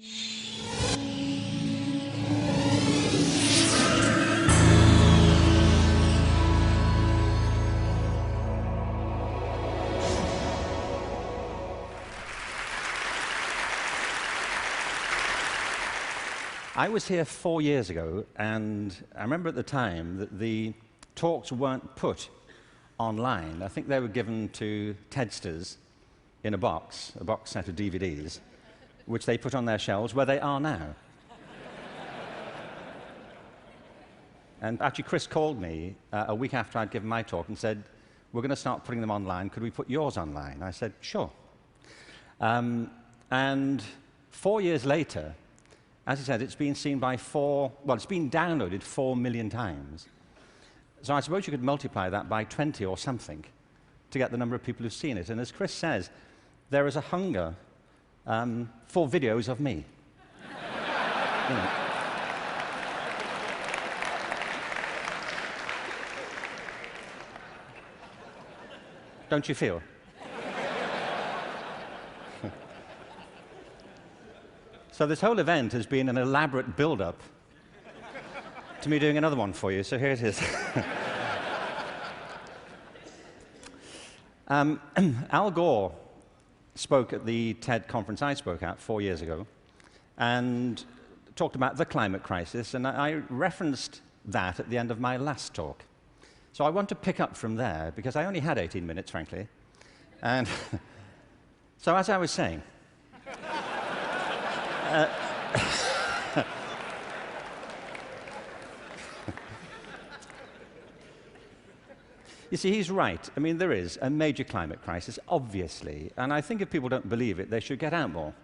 I was here 4 years ago, and I remember at the time that the talks weren't put online. I think they were given to TEDsters in a box set of DVDs, which they put on their shelves where they are now. And actually, Chris called me a week after I'd given my talk and said, "We're going to start putting them online. Could we put yours online?" I said, "Sure." And 4 years later, as he said, it's been seen by it's been downloaded 4 million times. So I suppose you could multiply that by 20 or something to get the number of people who've seen it. And as Chris says, there is a hunger for videos of me. You know. Don't you feel? So this whole event has been an elaborate build-up to me doing another one for you, so here it is. Al Gore spoke at the TED conference I spoke at 4 years ago and talked about the climate crisis, and I referenced that at the end of my last talk. So I want to pick up from there, because I only had 18 minutes, frankly. And so as I was saying, you see, he's right. I mean, there is a major climate crisis, obviously, and I think if people don't believe it, they should get out more.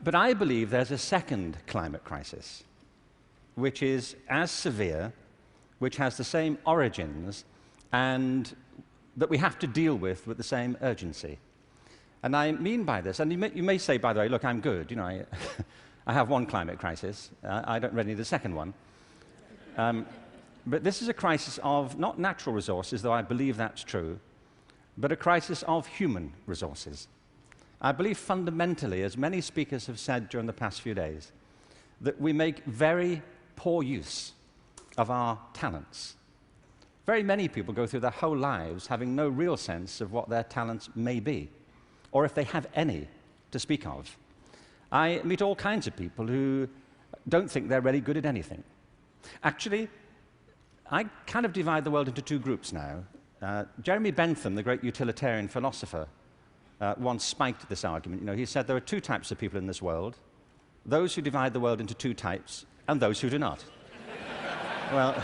But I believe there's a second climate crisis, which is as severe, which has the same origins, and that we have to deal with the same urgency. And I mean by this, and you may say, by the way, look, I'm good. You know, I have one climate crisis. I don't really need a second one. But this is a crisis of not natural resources, though I believe that's true, but a crisis of human resources. I believe fundamentally, as many speakers have said during the past few days, that we make very poor use of our talents. Very many people go through their whole lives having no real sense of what their talents may be, or if they have any to speak of. I meet all kinds of people who don't think they're really good at anything. Actually, I kind of divide the world into two groups now. Jeremy Bentham, the great utilitarian philosopher, once spiked this argument. You know, he said there are two types of people in this world: those who divide the world into two types, and those who do not. Well,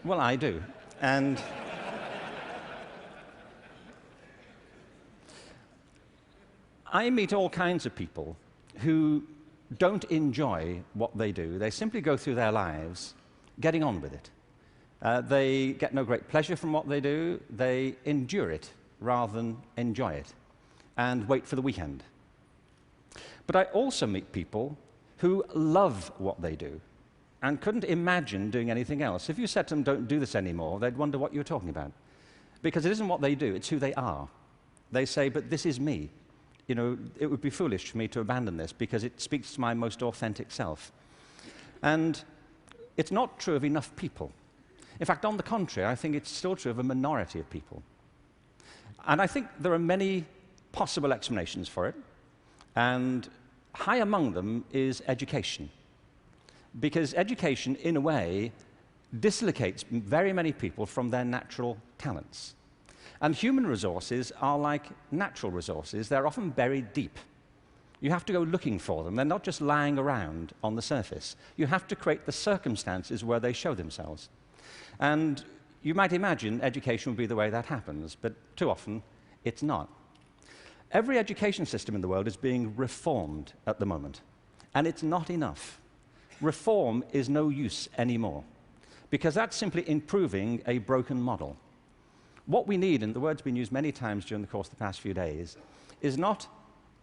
well, I do. And I meet all kinds of people who don't enjoy what they do. They simply go through their lives getting on with it. They get no great pleasure from what they do. They endure it rather than enjoy it and wait for the weekend. But I also meet people who love what they do and couldn't imagine doing anything else. If you said to them, "Don't do this anymore," they'd wonder what you were talking about. Because it isn't what they do, it's who they are. They say, "But this is me. You know, it would be foolish for me to abandon this because it speaks to my most authentic self." And it's not true of enough people. In fact, on the contrary, I think it's still true of a minority of people. And I think there are many possible explanations for it, and high among them is education. Because education, in a way, dislocates very many people from their natural talents. And human resources are like natural resources. They're often buried deep. You have to go looking for them. They're not just lying around on the surface. You have to create the circumstances where they show themselves. And you might imagine education would be the way that happens, but too often it's not. Every education system in the world is being reformed at the moment, and it's not enough. Reform is no use anymore, because that's simply improving a broken model. What we need, and the word's been used many times during the course of the past few days, is not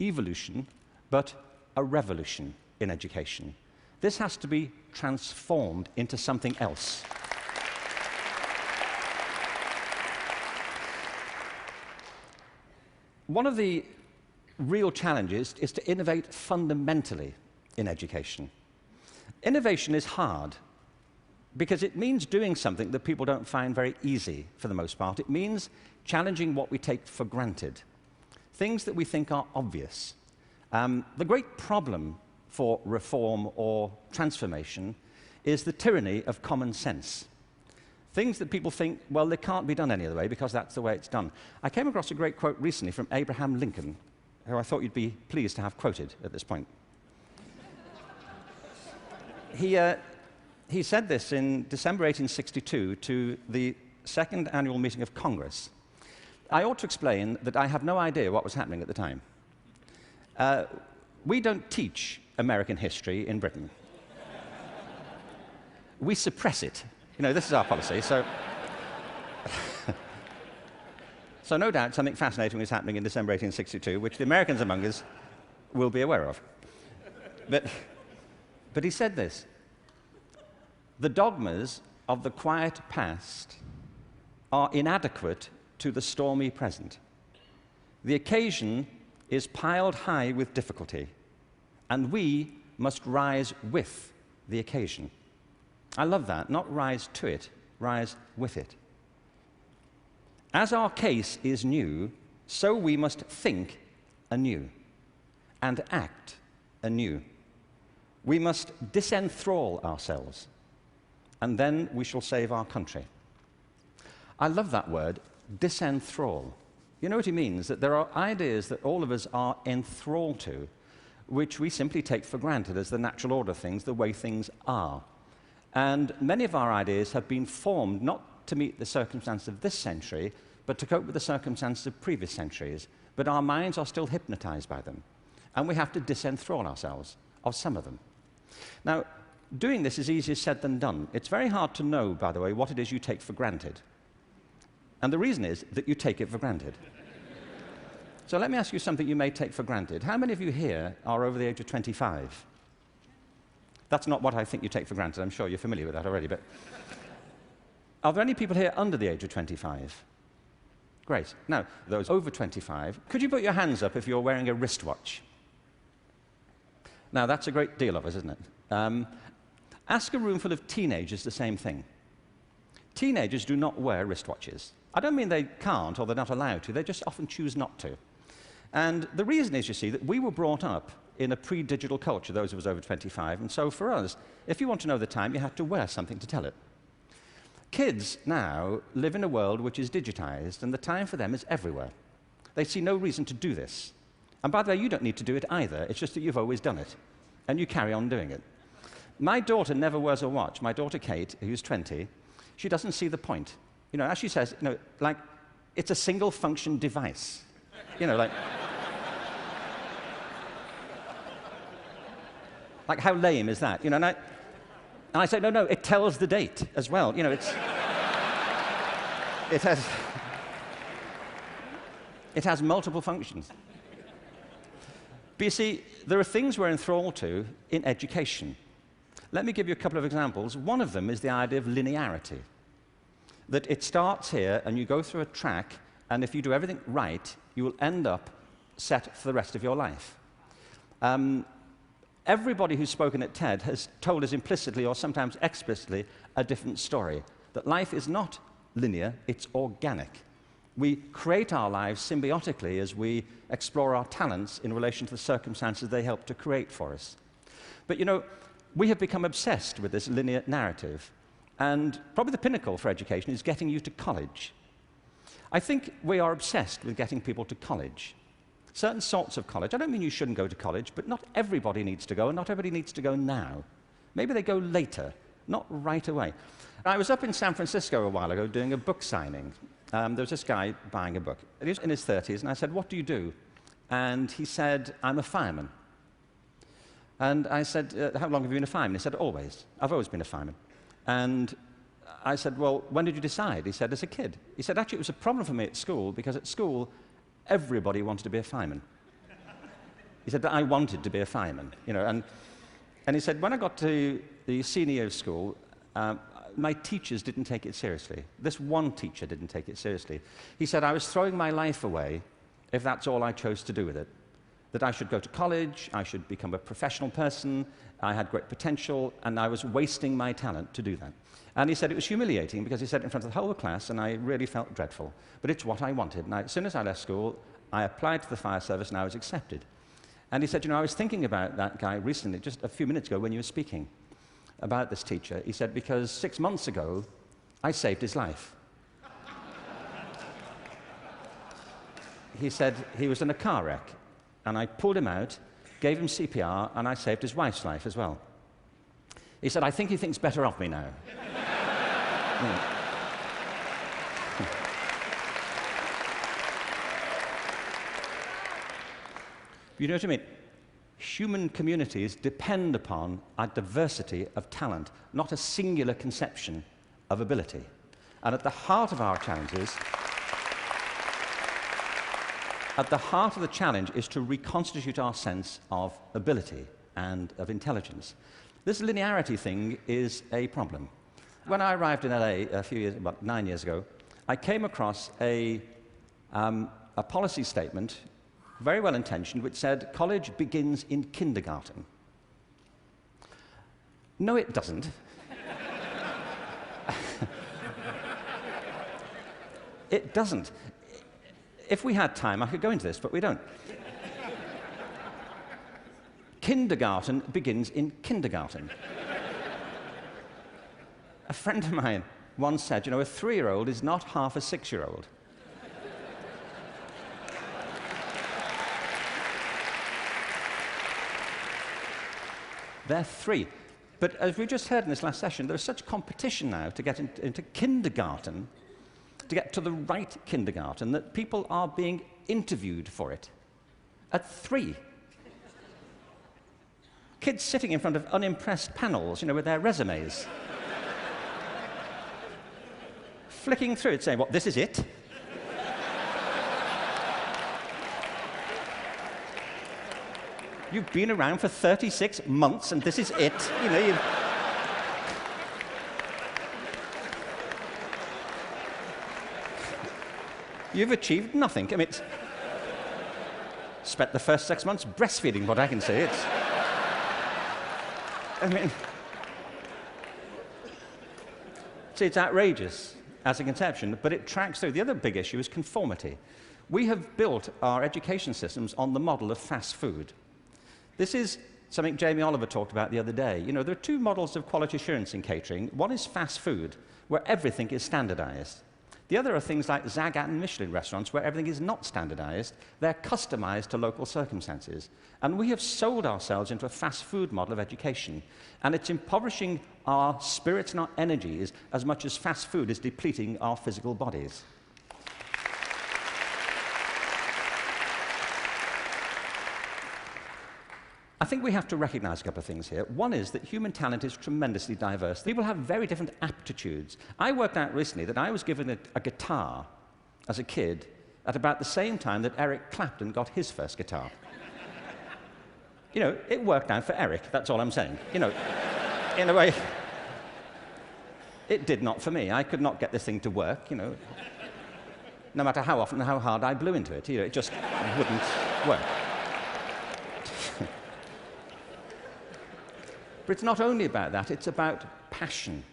evolution, but a revolution in education. This has to be transformed into something else. one of the real challenges is to innovate fundamentally in education. Innovation is hard because it means doing something that people don't find very easy for the most part. It means challenging what we take for granted, things that we think are obvious. The great problem for reform or transformation is the tyranny of common sense. Things that people think, well, they can't be done any other way because that's the way it's done. I came across a great quote recently from Abraham Lincoln, who I thought you'd be pleased to have quoted at this point. He said this in December 1862 to the second annual meeting of Congress. I ought to explain that I have no idea what was happening at the time. We don't teach American history in Britain. We suppress it. You know, this is our policy, so... So no doubt something fascinating was happening in December 1862, which the Americans among us will be aware of. But he said this: the dogmas of the quiet past are inadequate to the stormy present. The occasion is piled high with difficulty, and we must rise with the occasion. I love that. Not rise to it, rise with it. As our case is new, so we must think anew and act anew. We must disenthrall ourselves, and then we shall save our country. I love that word, disenthrall. You know what he means? That there are ideas that all of us are enthralled to, which we simply take for granted as the natural order of things, the way things are. And many of our ideas have been formed not to meet the circumstances of this century, but to cope with the circumstances of previous centuries. But our minds are still hypnotized by them, and we have to disenthrall ourselves of some of them. Now, doing this is easier said than done. It's very hard to know, by the way, what it is you take for granted. And the reason is that you take it for granted. So let me ask you something you may take for granted. How many of you here are over the age of 25? That's not what I think you take for granted. I'm sure you're familiar with that already. But are there any people here under the age of 25? Great. Now, those over 25, could you put your hands up if you're wearing a wristwatch? Now, that's a great deal of us, isn't it? Ask a room full of teenagers the same thing. Teenagers do not wear wristwatches. I don't mean they can't or they're not allowed to. They just often choose not to. And the reason is, you see, that we were brought up in a pre-digital culture, those of us over 25, and so for us, if you want to know the time, you have to wear something to tell it. Kids now live in a world which is digitized, and the time for them is everywhere. They see no reason to do this. And by the way, you don't need to do it either. It's just that you've always done it, and you carry on doing it. My daughter never wears a watch. My daughter Kate, who's 20, she doesn't see the point. You know, as she says, you know, like, it's a single-function device. You know, like... Like, how lame is that? You know, and I say, no, it tells the date as well. You know, it has multiple functions. But you see, there are things we're enthralled to in education. Let me give you a couple of examples. One of them is the idea of linearity. That it starts here, and you go through a track, and if you do everything right, you will end up set for the rest of your life. Everybody who's spoken at TED has told us implicitly or sometimes explicitly a different story, that life is not linear, it's organic. We create our lives symbiotically as we explore our talents in relation to the circumstances they help to create for us. But you know, we have become obsessed with this linear narrative, and probably the pinnacle for education is getting you to college. I think we are obsessed with getting people to college. Certain sorts of college. I don't mean you shouldn't go to college, but not everybody needs to go, and not everybody needs to go now. Maybe they go later, not right away. I was up in San Francisco a while ago doing a book signing. There was this guy buying a book. He was in his 30s, and I said, "What do you do?" And he said, "I'm a fireman." And I said, "How long have you been a fireman?" He said, "Always. I've always been a fireman." And I said, "Well, when did you decide?" He said, "As a kid." He said, "Actually, it was a problem for me at school, because at school, everybody wanted to be a fireman." He said, "But I wanted to be a fireman." You know, and he said, "When I got to the senior year of school, my teachers didn't take it seriously. This one teacher didn't take it seriously." He said, "I was throwing my life away if that's all I chose to do with it. That I should go to college, I should become a professional person, I had great potential, and I was wasting my talent to do that. And he said it was humiliating because he said it in front of the whole class, and I really felt dreadful. But it's what I wanted. And as soon as I left school, I applied to the fire service, and I was accepted. And he said, you know, I was thinking about that guy recently, just a few minutes ago when you were speaking about this teacher. He said, because 6 months ago, I saved his life. He said he was in a car wreck, and I pulled him out, gave him CPR, and I saved his wife's life as well. He said, I think he thinks better of me now. You know what I mean? Human communities depend upon a diversity of talent, not a singular conception of ability. And at the heart of our challenges, at the heart of the challenge is to reconstitute our sense of ability and of intelligence. This linearity thing is a problem. When I arrived in LA about 9 years ago, I came across a policy statement, very well intentioned, which said college begins in kindergarten. No, it doesn't. It doesn't. If we had time, I could go into this, but we don't. Kindergarten begins in kindergarten. A friend of mine once said, you know, a 3-year-old is not half a 6-year-old. They're 3. But as we just heard in this last session, there's such competition now to get into kindergarten, to get to the right kindergarten, that people are being interviewed for it at 3. Kids sitting in front of unimpressed panels, you know, with their resumes. Flicking through it, saying, what, this is it? You've been around for 36 months and this is it. You know, you've achieved nothing. I mean, spent the first 6 months breastfeeding, what I can say. I mean, see, it's outrageous as a conception, but it tracks through. The other big issue is conformity. We have built our education systems on the model of fast food. This is something Jamie Oliver talked about the other day. You know, there are 2 models of quality assurance in catering. One is fast food, where everything is standardized. The other are things like Zagat and Michelin restaurants, where everything is not standardized. They're customized to local circumstances. And we have sold ourselves into a fast food model of education. And it's impoverishing our spirits and our energies as much as fast food is depleting our physical bodies. I think we have to recognize a couple of things here. One is that human talent is tremendously diverse. People have very different aptitudes. I worked out recently that I was given a guitar as a kid at about the same time that Eric Clapton got his first guitar. You know, it worked out for Eric, that's all I'm saying. You know, in a way, it did not for me. I could not get this thing to work, you know. No matter how often and how hard I blew into it, you know, it just wouldn't work. But it's not only about that, it's about passion.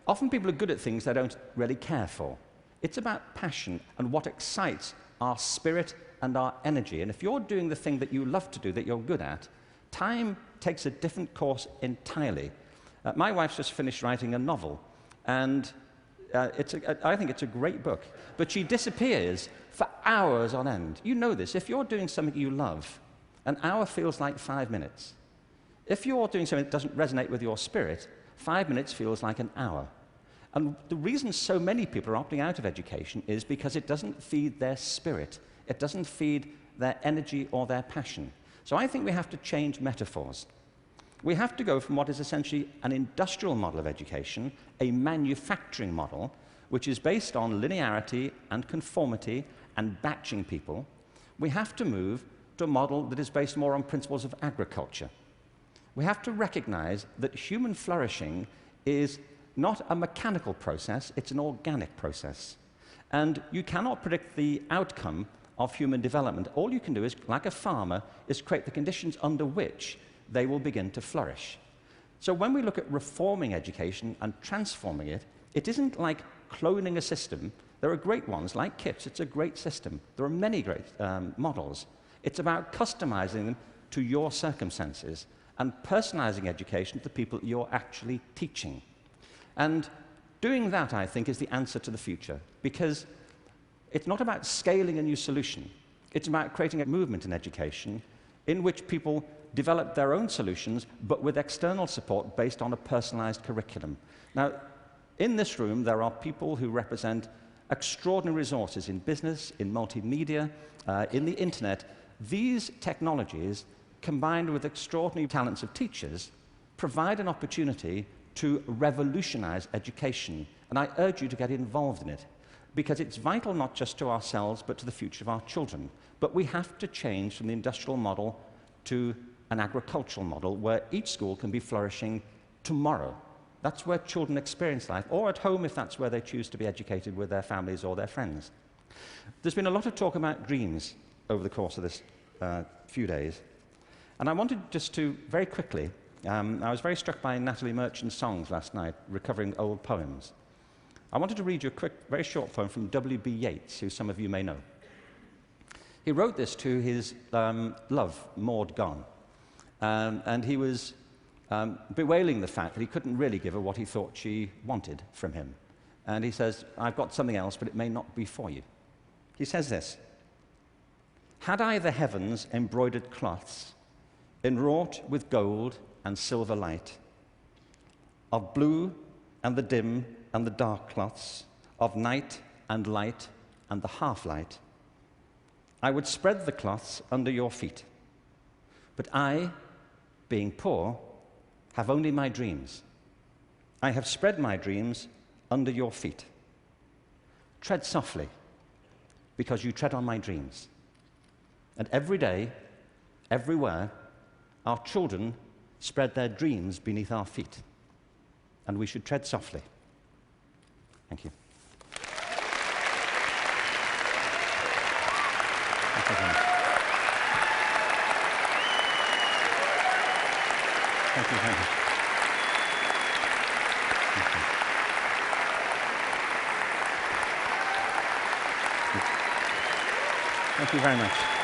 Often people are good at things they don't really care for. It's about passion and what excites our spirit and our energy. And if you're doing the thing that you love to do, that you're good at, time takes a different course entirely. My wife's just finished writing a novel, and I think it's a great book. But she disappears for hours on end. You know this. If you're doing something you love, an hour feels like 5 minutes. If you're doing something that doesn't resonate with your spirit, 5 minutes feels like an hour. And the reason so many people are opting out of education is because it doesn't feed their spirit. It doesn't feed their energy or their passion. So I think we have to change metaphors. We have to go from what is essentially an industrial model of education, a manufacturing model, which is based on linearity and conformity and batching people. We have to move to a model that is based more on principles of agriculture. We have to recognize that human flourishing is not a mechanical process, it's an organic process. And you cannot predict the outcome of human development. All you can do is, like a farmer, is create the conditions under which they will begin to flourish. So when we look at reforming education and transforming it, it isn't like cloning a system. There are great ones, like KIPS. It's a great system. There are many great models. It's about customizing them to your circumstances and personalizing education to the people you're actually teaching. And doing that, I think, is the answer to the future, because it's not about scaling a new solution. It's about creating a movement in education in which people develop their own solutions, but with external support based on a personalized curriculum. Now, in this room, there are people who represent extraordinary resources in business, in multimedia, in the internet. These technologies, combined with extraordinary talents of teachers, provide an opportunity to revolutionize education. And I urge you to get involved in it, because it's vital not just to ourselves, but to the future of our children. But we have to change from the industrial model to an agricultural model where each school can be flourishing tomorrow. That's where children experience life, or at home if that's where they choose to be educated with their families or their friends. There's been a lot of talk about dreams over the course of this few days. And I wanted just to, very quickly, I was very struck by Natalie Merchant's songs last night, recovering old poems. I wanted to read you a quick, very short poem from W.B. Yeats, who some of you may know. He wrote this to his love, Maud Gone, and he was bewailing the fact that he couldn't really give her what he thought she wanted from him. And he says, "I've got something else, but it may not be for you." He says this: "Had I the heavens embroidered cloths, enwrought with gold and silver light, of blue and the dim and the dark cloths, of night and light and the half-light, I would spread the cloths under your feet. But I, being poor, have only my dreams. I have spread my dreams under your feet. Tread softly, because you tread on my dreams. And every day, everywhere, our children spread their dreams beneath our feet. And we should tread softly." Thank you. Thank you very much. Thank you very much. Thank you very much.